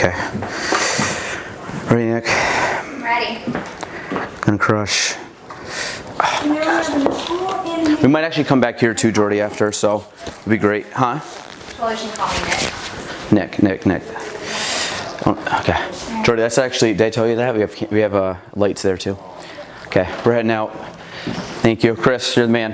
Okay. Ready, Nick? I'm ready. Gonna crush. We might actually come back here too, Jordy, after, so it'd be great. Huh? Well, you should call me Nick. Oh, okay. Jordy, that's actually, did I tell you that? We have lights there too. Okay, we're heading out. Thank you. Chris, you're the man.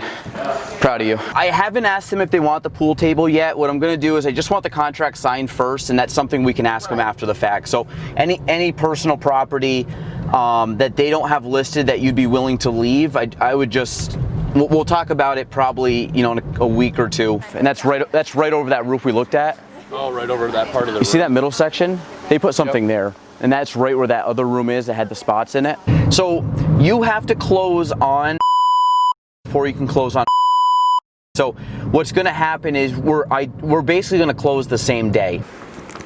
Proud of you. I haven't asked them if they want the pool table yet. What I'm going to do is I just want the contract signed first, and that's something we can ask them after the fact. So any personal property that they don't have listed that you'd be willing to leave, I would just, we'll talk about it probably, you know, in a week or two. And that's right over that roof we looked at. Oh, right over that part of the roof. You see that middle section? They put something there. And that's right where that other room is that had the spots in it. So you have to close on before you can close on. So what's going to happen is we're basically going to close the same day.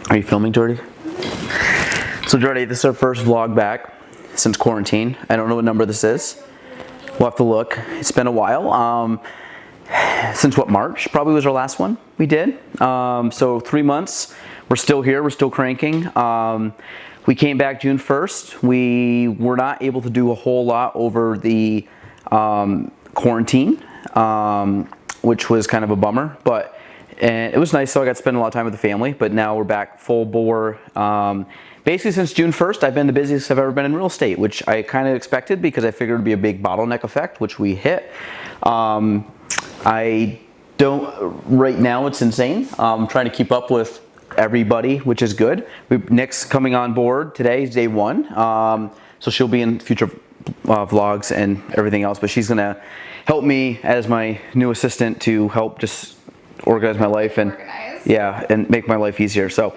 Are you filming, Jordy? So Jordy, this is our first vlog back since quarantine. I don't know what number this is. We'll have to look. It's been a while. Since what, March probably was our last one we did. So 3 months. We're still here. We're still cranking. We came back June 1st. We were not able to do a whole lot over the quarantine, which was kind of a bummer, but it was nice. So I got to spend a lot of time with the family, but now we're back full bore. Basically since June 1st, I've been the busiest I've ever been in real estate, which I kind of expected because I figured it'd be a big bottleneck effect, which we hit. I don't, right now it's insane. I'm trying to keep up with everybody, which is good. Nick's coming on board today, is day one. So she'll be in future vlogs and everything else, but she's gonna help me as my new assistant to help just organize my life and yeah, and make my life easier. So,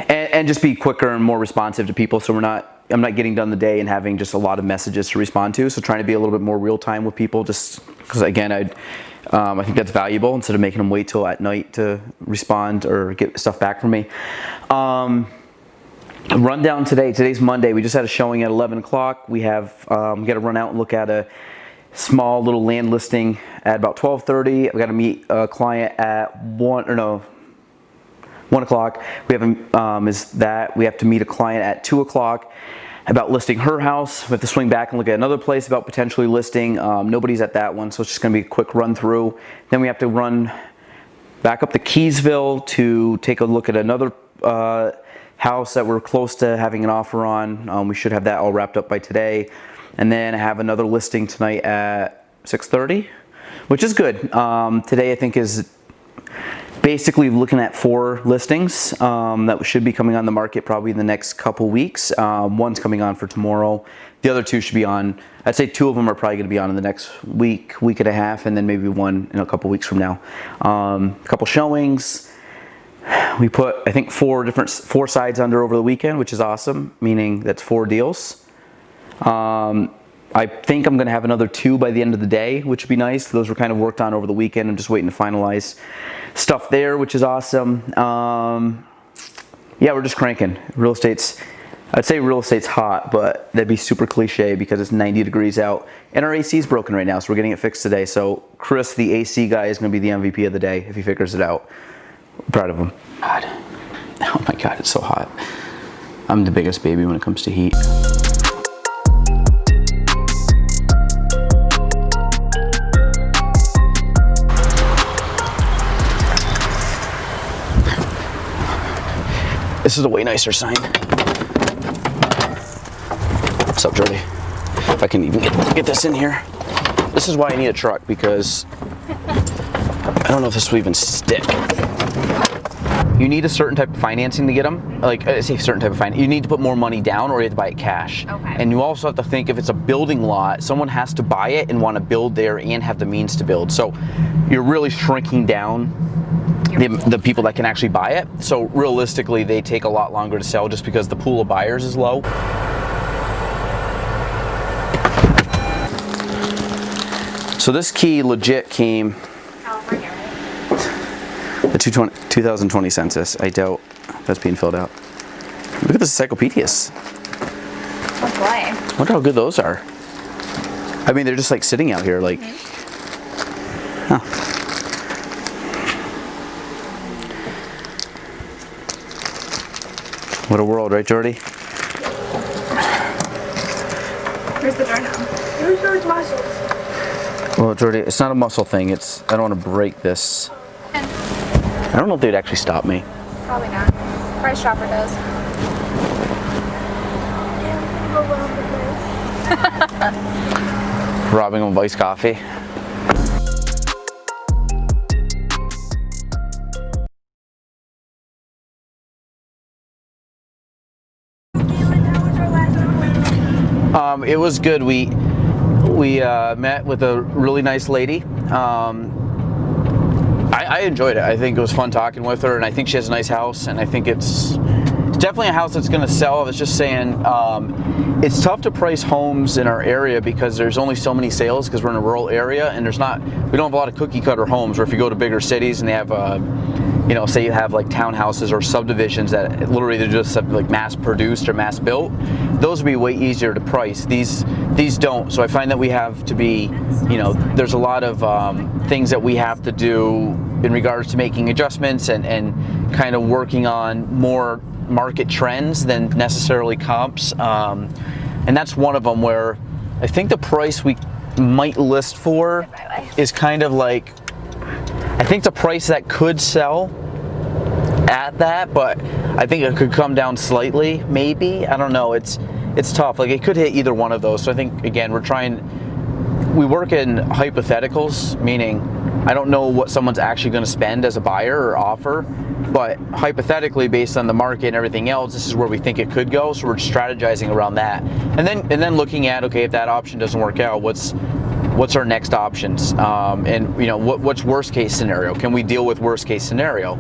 and just be quicker and more responsive to people. So I'm not getting done the day and having just a lot of messages to respond to. So trying to be a little bit more real time with people, just because again, I think that's valuable instead of making them wait till at night to respond or get stuff back from me. Rundown today. Today's Monday. We just had a showing at 11 o'clock. We have got to run out and look at a small little land listing at about 12:30. We got to meet a client at 1 o'clock. We have we have to meet a client at 2 o'clock about listing her house. We have to swing back and look at another place about potentially listing. Nobody's at that one, so it's just going to be a quick run through. Then we have to run back up to Keysville to take a look at another house that we're close to having an offer on. We should have that all wrapped up by today. And then I have another listing tonight at 6:30, which is good. Today I think is basically looking at 4 listings that should be coming on the market probably in the next couple weeks. One's coming on for tomorrow. The other 2 should be on. I'd say 2 of them are probably going to be on in the next week and a half, and then maybe 1 in a couple weeks from now. A couple showings. We put, I think, 4 sides under over the weekend, which is awesome, meaning that's 4 deals. I think I'm going to have another 2 by the end of the day, which would be nice. Those were kind of worked on over the weekend. I'm just waiting to finalize stuff there, which is awesome. Yeah, we're just cranking. I'd say real estate's hot, but that'd be super cliche because it's 90 degrees out. And our AC is broken right now, so we're getting it fixed today. So Chris, the AC guy, is going to be the MVP of the day if he figures it out. I'm proud of him. God. Oh my God, it's so hot. I'm the biggest baby when it comes to heat. This is a way nicer sign. What's up, Jordy? If I can even get this in here. This is why I need a truck, because I don't know if this will even stick. You need a certain type of financing to get them. Like, I say certain type of financing. You need to put more money down or you have to buy it cash. Okay. And you also have to think if it's a building lot, someone has to buy it and want to build there and have the means to build. So you're really shrinking down the people that can actually buy it. So realistically, they take a lot longer to sell just because the pool of buyers is low. So this key legit came California, right? the 2020 census. I doubt that's being filled out. Look at the encyclopedias. Oh boy. I wonder how good those are. I mean, they're just like sitting out here like, huh. What a world, right, Jordy? Where's the doorknob? Who's those muscles? Well, Jordy, it's not a muscle thing. It's I don't want to break this. I don't know if they'd actually stop me. Probably not. Price Chopper does. Robbing them of iced coffee. It was good. We met with a really nice lady. I enjoyed it. I think it was fun talking with her, and I think she has a nice house, and I think it's definitely a house that's going to sell. I was just saying, it's tough to price homes in our area because there's only so many sales because we're in a rural area, and we don't have a lot of cookie cutter homes. Where if you go to bigger cities and they have say you have like townhouses or subdivisions that literally they're just like mass produced or mass built, those would be way easier to price. These don't. So I find that we have to be, there's a lot of things that we have to do in regards to making adjustments and kind of working on more market trends than necessarily comps. And that's one of them where I think the price we might list for is kind of like, I think the price that could sell at that, but I think it could come down slightly, maybe. I don't know. It's tough. Like it could hit either one of those. So I think again, we work in hypotheticals, meaning I don't know what someone's actually going to spend as a buyer or offer, but hypothetically, based on the market and everything else, this is where we think it could go. So we're strategizing around that, and then looking at, okay, if that option doesn't work out, what's our next options, and what's worst case scenario? Can we deal with worst case scenario?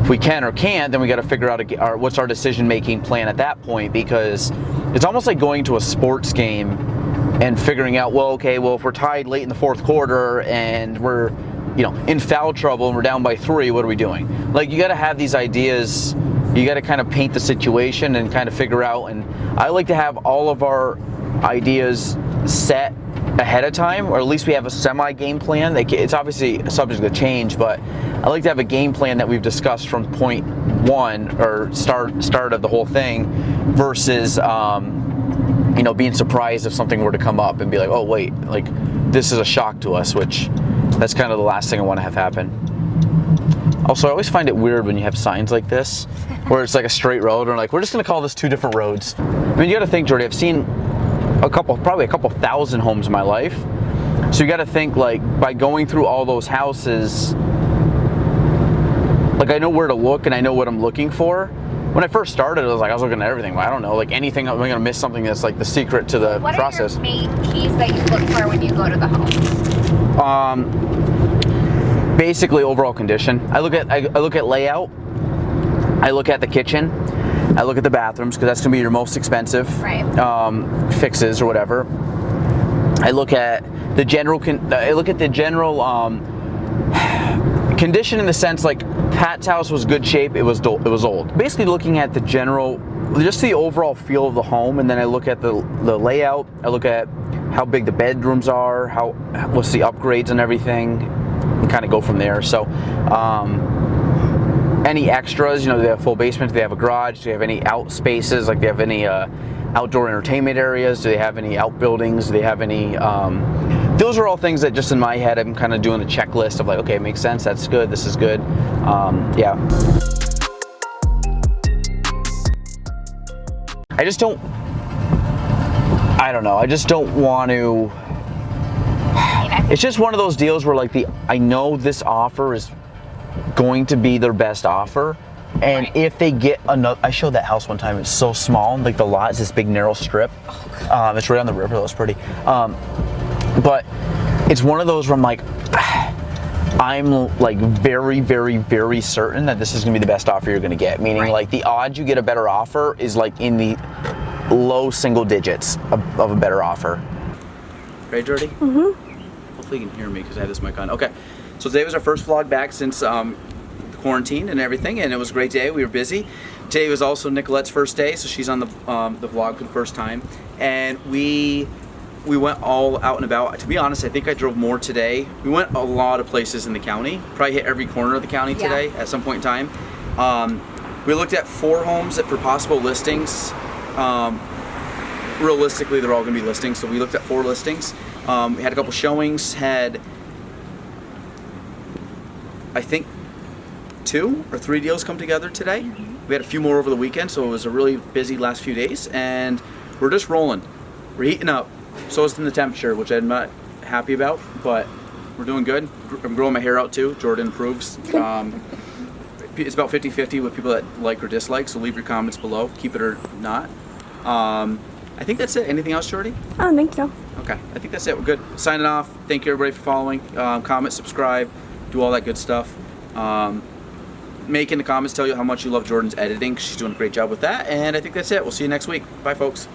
If we can or can't, then we got to figure out what's our decision making plan at that point, because it's almost like going to a sports game and figuring out, if we're tied late in the fourth quarter and we're in foul trouble and we're down by 3, what are we doing? Like, you got to have these ideas. You got to kind of paint the situation and kind of figure out. And I like to have all of our ideas set ahead of time, or at least we have a semi game plan. It's obviously subject to change, but I like to have a game plan that we've discussed from point 1 or start of the whole thing versus being surprised if something were to come up and be like, oh wait, like this is a shock to us, which that's kind of the last thing I want to have happen. Also, I always find it weird when you have signs like this where it's like a straight road, or like, we're just going to call this 2 different roads. I mean, you got to think, Jordy, I've seen probably a couple thousand homes in my life. So you got to think, like, by going through all those houses, like I know where to look and I know what I'm looking for. When I first started, I was looking at everything. I don't know, like anything, I'm going to miss something that's like the secret to the process. What are your main keys that you look for when you go to the home? Basically overall condition. I look at layout. I look at the kitchen. I look at the bathrooms, because that's going to be your most expensive fixes or whatever. I look at the general condition, in the sense like Pat's house was good shape. It was old. Basically looking at just the overall feel of the home, and then I look at the layout. I look at how big the bedrooms are, what's the upgrades and everything, and kind of go from there. So any extras, do they have full basement? Do they have a garage? Do they have any out spaces? Like, do they have any outdoor entertainment areas? Do they have any outbuildings? Do they have any those are all things that just in my head I'm kind of doing a checklist of like, okay, it makes sense, that's good, this is good. Yeah. I just don't want to. It's just one of those deals where like I know this offer is going to be their best offer, and if they get another, I showed that house one time. It's so small, like the lot is this big narrow strip. It's right on the river. That was pretty. But it's one of those where I'm like, I'm like very, very, very certain that this is gonna be the best offer you're gonna get. Meaning like the odds you get a better offer is like in the low single digits of a better offer. Right, Jordy? Mm-hmm. Hopefully you can hear me because I have this mic on. Okay, so today was our first vlog back since the quarantine and everything, and it was a great day. We were busy. Today was also Nicolette's first day, so she's on the vlog for the first time, and we went all out and about. To be honest, I think I drove more today. We went a lot of places in the county. Probably hit every corner of the county today at some point in time. We looked at 4 homes for possible listings. Realistically, they're all going to be listings, so we looked at 4 listings. We had a couple showings, had I think 2 or 3 deals come together today. We had a few more over the weekend, so it was a really busy last few days, and we're just rolling. We're heating up. So is the temperature, which I'm not happy about, but we're doing good. I'm growing my hair out too. Jordan approves. It's about 50-50 with people that like or dislike, so leave your comments below. Keep it or not. I think that's it. Anything else, Jordy? I don't think so. Okay, I think that's it. We're good. Signing off. Thank you everybody for following. Comment, subscribe, do all that good stuff. Make in the comments, tell you how much you love Jordan's editing. She's doing a great job with that. And I think that's it. We'll see you next week. Bye, folks.